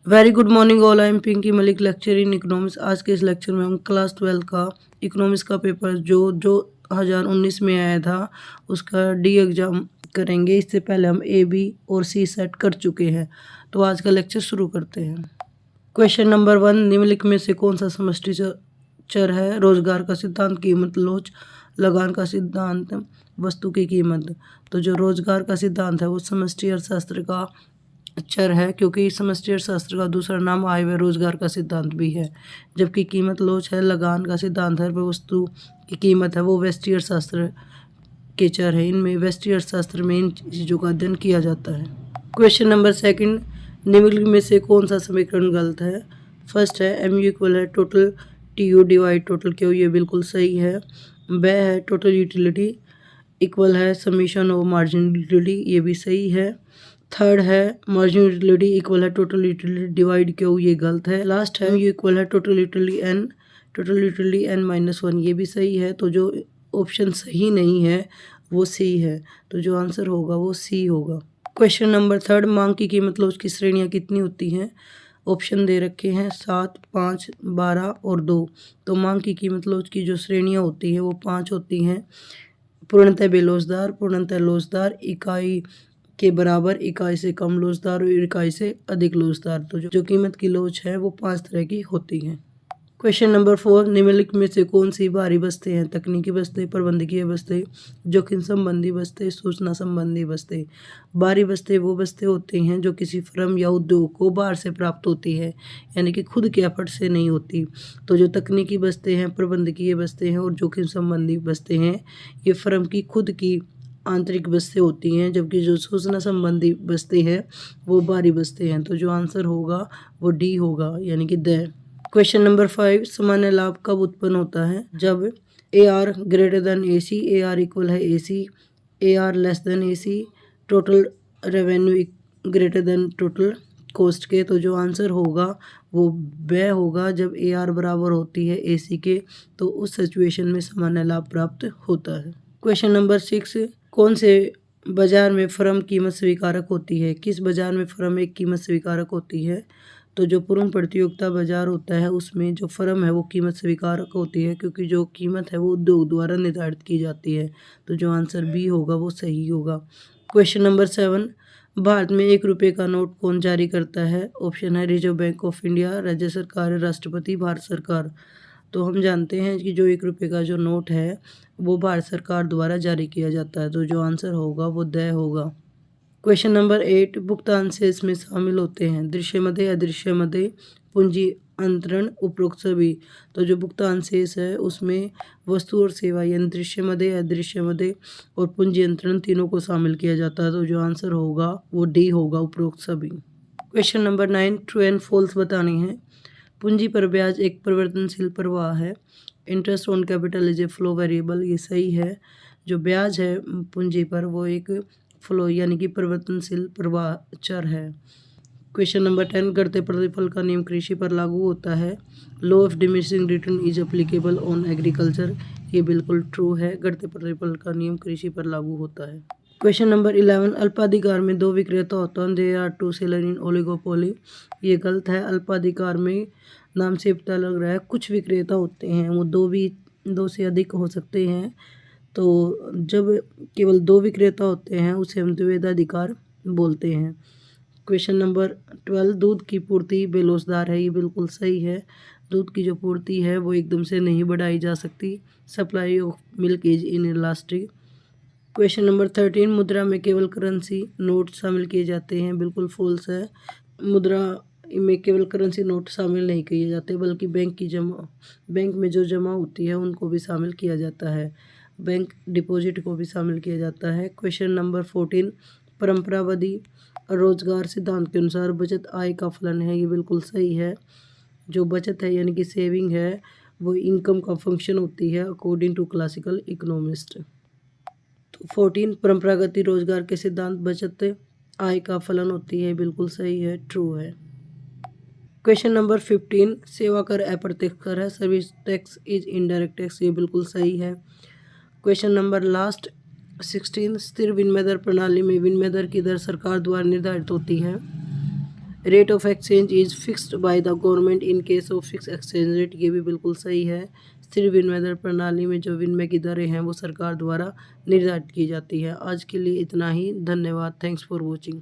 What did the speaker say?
Very good morning all. I am Pinki Malik, lecture in economics. आज के इस लेक्चर में हम क्लास 12 का इकोनॉमिक्स का पेपर जो 2019 में आया था उसका डी एग्जाम करेंगे। इससे पहले हम ए बी और सी सेट कर चुके हैं। तो आज का लेक्चर शुरू करते हैं। क्वेश्चन नंबर 1, निम्नलिखित में से कौन सा समष्टि चर है? रोजगार का सिद्धांत, कीमत लोच, लगान का सिद्धांत, वस्तु की कीमत। तो जो रोजगार का सिद्धांत है वो समष्टि अर्थशास्त्र का चर है, क्योंकि समष्टि अर्थशास्त्र का दूसरा नाम आय व रोजगार का सिद्धांत भी है। जबकि कीमत लोच है, लगान का सिद्धांत है, वह वस्तु की कीमत है, वो व्यष्टि अर्थशास्त्र के चर है। इनमें व्यष्टि अर्थशास्त्र में इन चीज़ों का अध्ययन किया जाता है। क्वेश्चन नंबर 2, निम्नलिखित में से कौन सा समीकरण गलत है? फर्स्ट है एम यू इक्वल है total T U divide total Q, ये बिल्कुल सही है। ब है टोटल यूटिलिटी इक्वल है समीशन ऑफ मार्जिन यूटिलिटी, ये भी सही है। थर्ड है मार्जिन यूटिलिटी इक्वल है टोटल यूटिलिटी डिवाइड क्यू, ये गलत है। लास्ट है यू इक्वल है टोटल यूटिलिटी एन माइनस 1, ये भी सही है। तो जो ऑप्शन सही नहीं है वो सी है, तो जो आंसर होगा वो सी होगा। क्वेश्चन नंबर 3, मांग की कीमत लोच की श्रेणियाँ कितनी होती हैं? ऑप्शन दे रखे हैं 7, 5, 12 और 2। तो मांग की कीमत लोच की जो श्रेणियाँ होती हैं वो 5 होती हैं। पूर्णतः बेलोचदार, पूर्णतः लोचदार, इकाई के बराबर, इकाई से कम लोचदार और इकाई से अधिक लोचदार। तो जो कीमत की लोच है वो 5 तरह की होती है। क्वेश्चन नंबर 4, निम्नलिखित में से कौन सी बाहरी बस्ते हैं? तकनीकी बस्ते, प्रबंधकीय बस्ते, जोखिम संबंधी बस्ते, सूचना संबंधी बस्ते। बाहरी बस्ते वो बस्ते होते हैं जो किसी फर्म या उद्योग को बाहर से प्राप्त होती है, यानी कि खुद के एफर्ट से नहीं होती। तो जो तकनीकी बस्ते हैं, प्रबंधकीय बस्ते हैं और जोखिम संबंधी बस्ते हैं, ये फर्म की खुद की आंतरिक बस्ते होती हैं। जबकि जो सूचना संबंधी बस्ते हैं वो बाहरी बस्ते हैं। तो जो आंसर होगा वो डी होगा, यानी कि द। क्वेश्चन नंबर 5, सामान्य लाभ कब उत्पन्न होता है? जब A R greater than A C, A R equal है A C, A R less than A C, total revenue greater than total cost के। तो जो आंसर होगा वो वह होगा जब ए आर बराबर होती है ए सी के, तो उस सिचुएशन में सामान्य लाभ प्राप्त होता है। क्वेश्चन नंबर 6, कौन से बाजार में फर्म कीमत स्वीकारक होती है? किस बाजार में फर्म एक कीमत स्वीकारक होती है? तो जो पूर्ण प्रतियोगिता बाजार होता है उसमें जो फर्म है वो कीमत स्वीकारक होती है, क्योंकि जो कीमत है वो उद्योग द्वारा निर्धारित की जाती है। तो जो आंसर बी होगा वो सही होगा। क्वेश्चन नंबर 7, भारत में 1 रुपये का नोट कौन जारी करता है? ऑप्शन है रिजर्व बैंक ऑफ इंडिया, राज्य सरकार, राष्ट्रपति, भारत सरकार। तो हम जानते हैं कि जो 1 रुपये का जो नोट है वो भारत सरकार द्वारा जारी किया जाता है। तो जो आंसर होगा वो द होगा। क्वेश्चन नंबर 8, भुगतान से इसमें शामिल होते हैं दृश्य मदे, अदृश्य मदे, पूंजी अंतरण, उपरोक्त सभी। तो जो भुगतान शेष है उसमें वस्तु और सेवा यानी दृश्य मदे, अदृश्य मदे और पूंजी अंतरण तीनों को शामिल किया जाता है। तो जो आंसर होगा वो डी होगा, उपरोक्त सभी। Question number 9, true and false बतानी है। पूंजी पर ब्याज एक परिवर्तनशील प्रवाह है। Interest on capital is a flow variable, ये सही है। जो ब्याज है पूंजी पर वो एक फ्लो यानी कि परिवर्तनशील प्रवाह चर है। क्वेश्चन नंबर 10, घटते प्रतिफल का नियम कृषि पर लागू होता है। Law of diminishing return is applicable on agriculture, ये बिल्कुल ट्रू है। घटते प्रतिफल का नियम कृषि पर लागू होता है। क्वेश्चन नंबर 11, अल्पाधिकार में 2 विक्रेता होता है, there are 2 seller in oligopoly, ये गलत है। अल्पाधिकार में नाम से पता लग रहा है कुछ विक्रेता होते हैं, वो 2 से अधिक हो सकते हैं। तो जब केवल 2 विक्रेता होते हैं उसे हम द्वैधाधिकार बोलते हैं। क्वेश्चन नंबर 12, दूध की पूर्ति बेलोचदार है, ये बिल्कुल सही है। दूध की जो पूर्ति है वो एकदम से नहीं बढ़ाई जा सकती। Supply of milk is inelastic. Question number 13, मुद्रा में केवल करेंसी नोट शामिल किए जाते हैं, बिल्कुल फॉल्स है। मुद्रा में केवल करेंसी नोट शामिल नहीं किए जाते, बल्कि बैंक में जो जमा होती है उनको भी शामिल किया जाता है। बैंक डिपॉजिट को भी शामिल किया जाता है। क्वेश्चन नंबर 14, परंपरावादी रोजगार सिद्धांत के अनुसार बचत आय का फलन है, ये बिल्कुल सही है। जो बचत है यानी कि सेविंग है वो इनकम का फंक्शन होती है अकॉर्डिंग टू क्लासिकल इकोनॉमिस्ट। तो 14, परंपरागत रोजगार के सिद्धांत बचत आय का फलन होती है, बिल्कुल सही है, ट्रू है। क्वेश्चन नंबर 15, सेवा कर अप्रत्यक्ष कर है, service tax is indirect tax, ये बिल्कुल सही है। क्वेश्चन नंबर लास्ट 16, स्थिर विनिमय दर प्रणाली में विनिमय दर की दर सरकार द्वारा निर्धारित होती है। Rate of exchange is fixed by the government in case of fix exchange rate, ये भी बिल्कुल सही है। स्थिर विनिमय दर प्रणाली में जो विनिमय की दरें हैं वो सरकार द्वारा निर्धारित की जाती है। आज के लिए इतना ही, धन्यवाद। Thanks for watching.